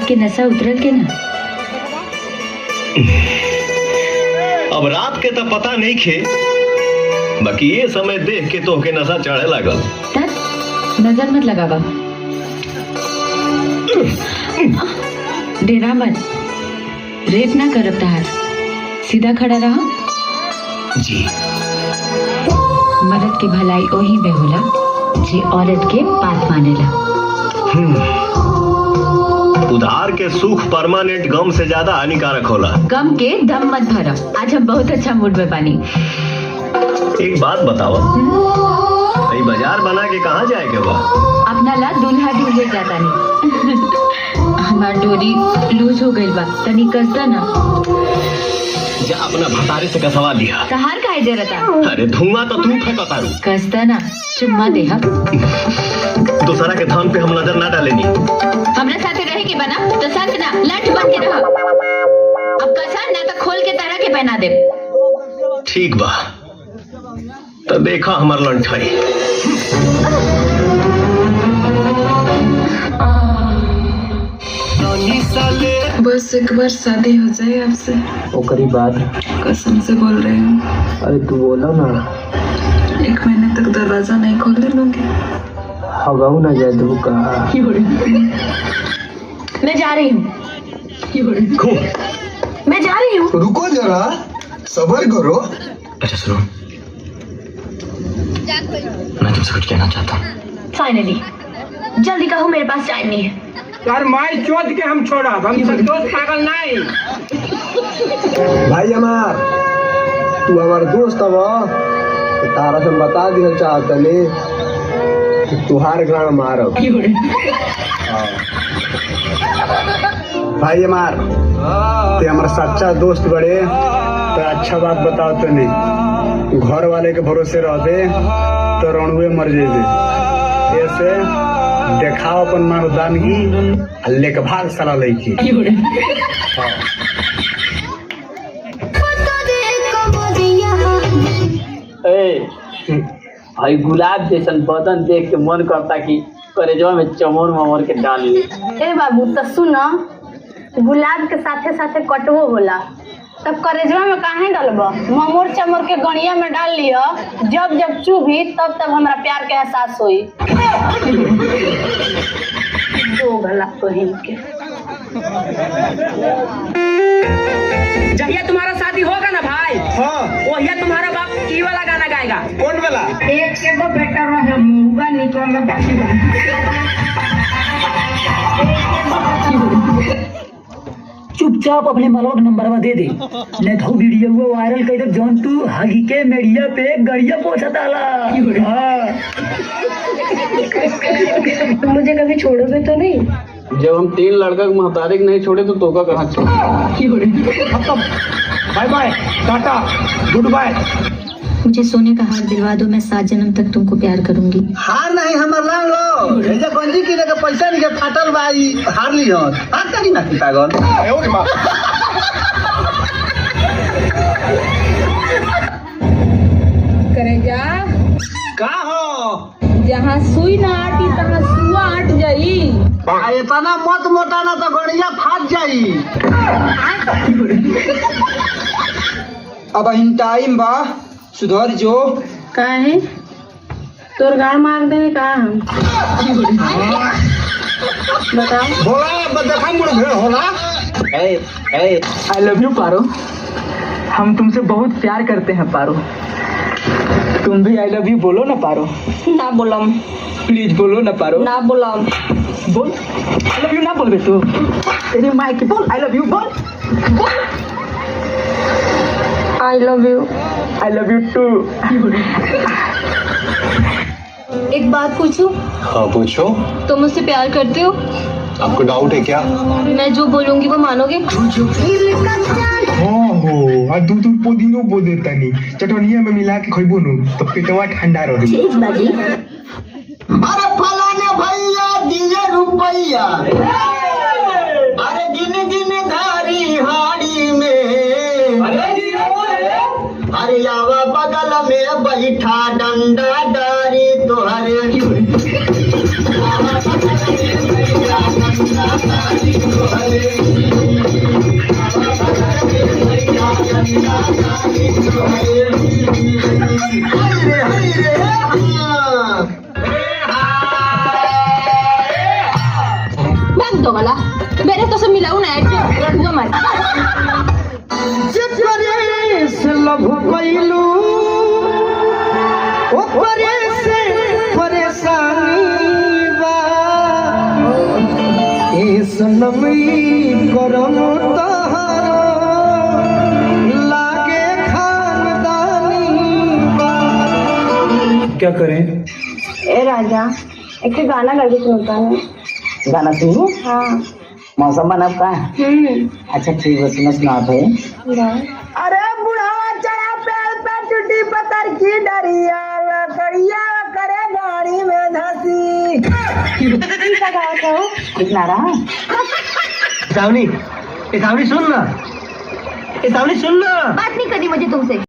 के नशा उतरल के ना? अब रात के तो पता नहीं खे, बाकी ये समय देख के तो के नशा चढ़े लागल। नजर मत लगावा, डेरा मत, रेप ना करब तहार, सीधा खड़ा रहा। जी। मर्द की भलाई ओही में होला जे औरत के बात मानेला। उधार के सुख परमानेंट गम से ज्यादा हानिकारक होला। गम के दम मत भरा, आज हम बहुत अच्छा मूड में बानी। एक बात बताओ, ये बाजार बना के कहाँ जाएगा बा? अपना ला दूल्हा ढूंढे जाता नहीं। हमार डोरी लूज हो गई बा, तनी कसदा ना। जा अपना भतारे से कसवा लिया। तहार काहे जरता? अरे धुआं तो तू फेंकता रू। कसदा ना, चुम्मा दे हम। दूसरा के धान पे हम नजर ना डालेनी। हमरा साथे रहे के बना तो साथ ना लठ बन के रह। अब कसा ना तो खोल के तरह के पहना दे। ठीक बा, तो देखा हमार लंठाई। बस एक बार शादी हो जाए आपसे। ओकरी बाद कसम से बोल रही हूँ। अरे तू बोला ना। 1 महीने तक दरवाजा नहीं खोलने दूंगी। हवाऊ ना जाए तू का। मैं जा रही हूँ। मैं जा रही हूँ। रुको जरा, सब्र करो। अच्छा सुनो, मैं तुमसे कुछ कहना चाहता हूँ। फाइनली, जल्दी कहो, मेरे पास टाइम नहीं है। यार माई चोद के हम छोड़ा, हम संतोष पागल नहीं। भाई हमार, तू हमार दोस्त हवा, तो तारा से बता दिया चाहतनी कि तुहार गाँव मारो। भाई हमार, ते हमारा सच्चा दोस्त बड़े, तो अच्छा बात बताओ तो नहीं, घर वाले के भरोसे रहते तो रणुए मर जेबे। ऐसे देखाओ अपन मर्दानगी, लेके भाग साला लईकी। भाई गुलाब जैसन बदन देख के मन करता कि करेजवा में चमोर ममोर के डाल ली। ए बाबू तो सुनो, गुलाब के साथे साथे कटवो होला, तब करेजवा में काहे डालबो? ममोर चमोर के गणिया में डाल लियो, जब जब चुभी तब तब हमरा प्यार के एहसास होई। दो गला तो के। जहिया तुम्हारा शादी होगा ना भाई, हाँ, वहिया तुम्हारा बाप की वाला गाना गाएगा। कौन वाला? एक के तो बेटा रहे मुंगा निकल बाकी चुपचाप अपने मलौट नंबरवा दे दे, नहीं तो वीडियो वो वायरल कर दे। जौन तू हगी के मीडिया पे गड़िया पहुंचा डाला। मुझे कभी छोड़ोगे तो नहीं? जब हम 3 लड़का के महतारे नहीं छोड़े तो तोका कहाँ छोड़े? Bye bye, tata, goodbye. मुझे सोने का हार दिलवा दो, मैं 7 जन्म तक तुमको प्यार करूंगी। हार नहीं हमार लाल लो, एजा गंजी की जगह पैसा नहीं के फाटल भाई हार ली हो। हार तनी ना की पागल। ओरे मां। करेजा का हो? जहाँ सुई ना आटी तहाँ सुआ आट जाई। इतना मत मोटाना तो गड़िया फाट जाई। अब इन टाइम बा, सुधर जो। काहे? तोर गाड़ मार देने का हम? बताओ। बोला देखा मुड़ भेड़ होला। आई लव यू पारो, हम तुमसे बहुत प्यार करते हैं पारो। तुम भी आई लव यू बोलो ना पारो। ना बोलम। प्लीज बोलो ना पारो। ना बोलम। बोल आई लव यू। ना बोल बे तू, तेरी माँ की बोल आई लव यू। बोल I love you. I love you too. एक बात पूछूं? हाँ पूछो। तुम मुझसे प्यार करते हो? आपको डाउट है क्या? मैं जो बोलूंगी वो मानोगे? हाँ हो, और दूध पुदीनो बो देता नहीं, चटनिया में मिला के खइबो नु तो पेटवा ठंडा रही। ठीक बाजी। अरे फलाने भैया दिए रुपैया, अरे गिन गिन धारी हाड़ी में, अरे आवा बगल में बैठा डंडा डारी तोहरे। वाला मेरे तो सब मिलाऊ ना ऐसे हुआ मत क्या करें? ए राजा एक गाना गा के सुनता हूँ। गाना सुनिए। हाँ। मौसम बना का है। अच्छा ठीक है, सुना भाई। अरे बुढ़ावा चढ़ा पेड़ पे टूटी पत्थर की डरिया लकड़िया करे गाड़ी में धसी। क्या गाना था वो? कितना रहा? सावनी, सुन ना, सावनी सुन ना। बात नहीं करनी मुझे तुमसे।